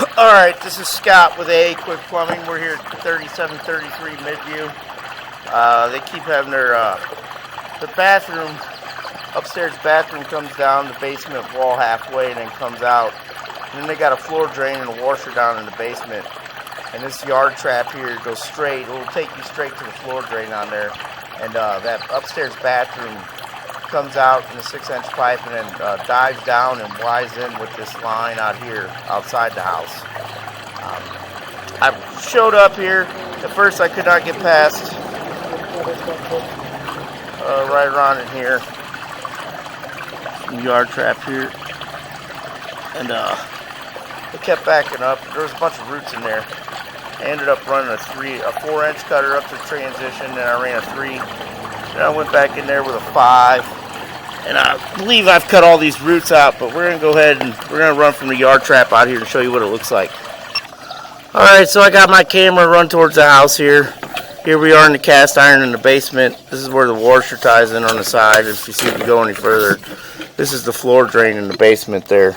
Alright, this is Scott with AAQUICK Plumbing. We're here at 3733 Midview. They keep having their the bathroom, upstairs bathroom comes down the basement wall halfway and then comes out. And then they got a floor drain and a washer down in the basement. And this yard trap here goes straight. It will take you straight to the floor drain on there. And that upstairs bathroom comes out in a 6-inch pipe and then dives down and flies in with this line out here outside the house. I showed up here. At first I could not get past right around in here. Yard trap here. And it kept backing up. There was a bunch of roots in there. I ended up running a 4-inch cutter up to the transition, and I ran a 3. Then I went back in there with a 5. And I believe I've cut all these roots out, but we're going to go ahead and we're going to run from the yard trap out here and show you what it looks like. Alright, so I got my camera run towards the house here. Here we are in the cast iron in the basement. This is where the washer ties in on the side. If you see if you go any further, this is the floor drain in the basement there.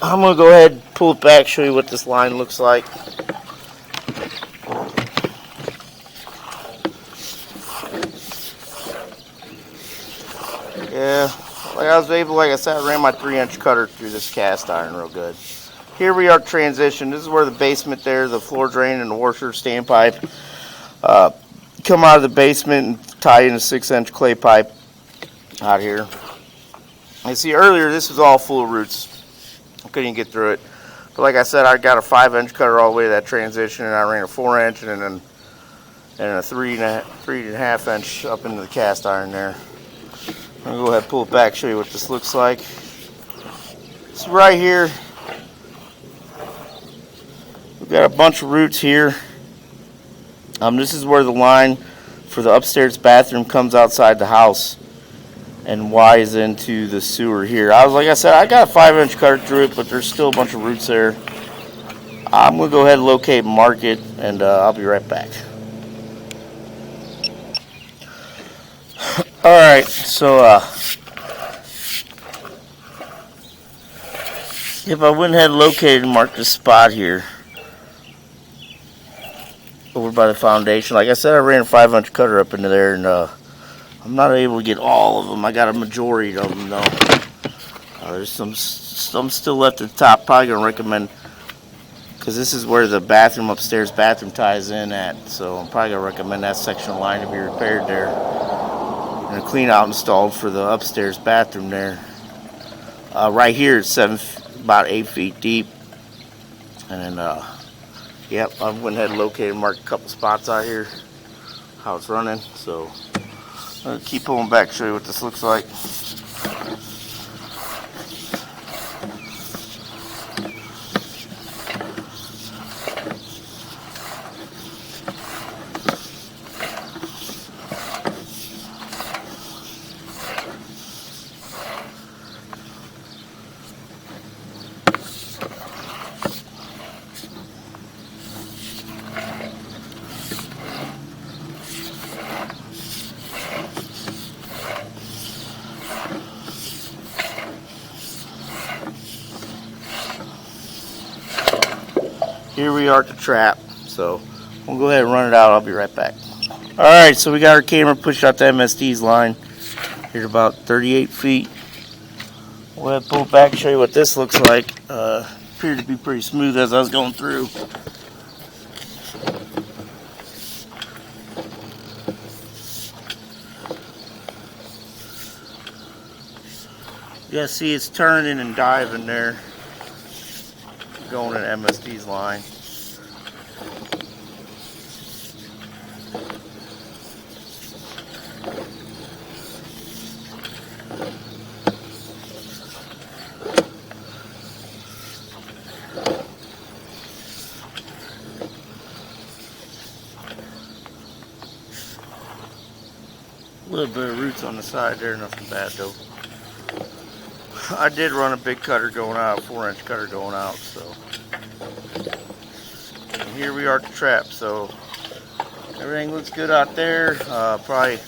I'm going to go ahead and pull it back, show you what this line looks like. Yeah, like I said, I ran my 3-inch cutter through this cast iron real good. Here we are transition. This is where the basement there, the floor drain and the washer standpipe come out of the basement and tie in a 6-inch clay pipe out here. You see earlier this was all full of roots. I couldn't even get through it. But like I said, I got a 5-inch cutter all the way to that transition, and I ran a 4-inch and then a 3.5 inch up into the cast iron there. I'm going to go ahead and pull it back, show you what this looks like. So right here, we've got a bunch of roots here. This is where the line for the upstairs bathroom comes outside the house and Y's into the sewer here. Like I said, I got a 5-inch cutter through it, but there's still a bunch of roots there. I'm going to go ahead and locate and mark it, and I'll be right back. Alright, so if I went ahead and located and marked this spot here over by the foundation, like I said, I ran a 5-inch cutter up into there, and I'm not able to get all of them. I got a majority of them though. There's some still left at the top. Probably gonna recommend, because this is where the bathroom, upstairs bathroom ties in at, so I'm probably gonna recommend that section of line to be repaired there. And a clean out installed for the upstairs bathroom there. Right here it's about 8 feet deep. And then, yep, I went ahead and located and marked a couple spots out here, how it's running. So I'm going to keep pulling back, show you what this looks like. Here we are at the trap, so we'll go ahead and run it out. I'll be right back. Alright, so we got our camera pushed out the MSD's line here about 38 feet. We'll go ahead and pull it back and show you what this looks like. Appeared to be pretty smooth as I was going through. You guys see it's turning and diving there, going in MSD's line. A little bit of roots on the side there, nothing bad though. I did run a big cutter going out, 4-inch cutter going out, so. And here we are at the trap, so everything looks good out there. Probably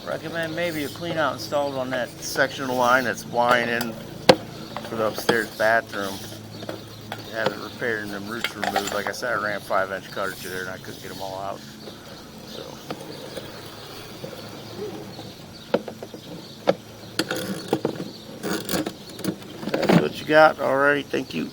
recommend maybe a clean out installed on that section of the line that's winding in for for the upstairs bathroom. Have it repaired and them roots removed. Like I said, I ran 5-inch cutter through there and I couldn't get them all out. So that's what you got. Alrighty, thank you.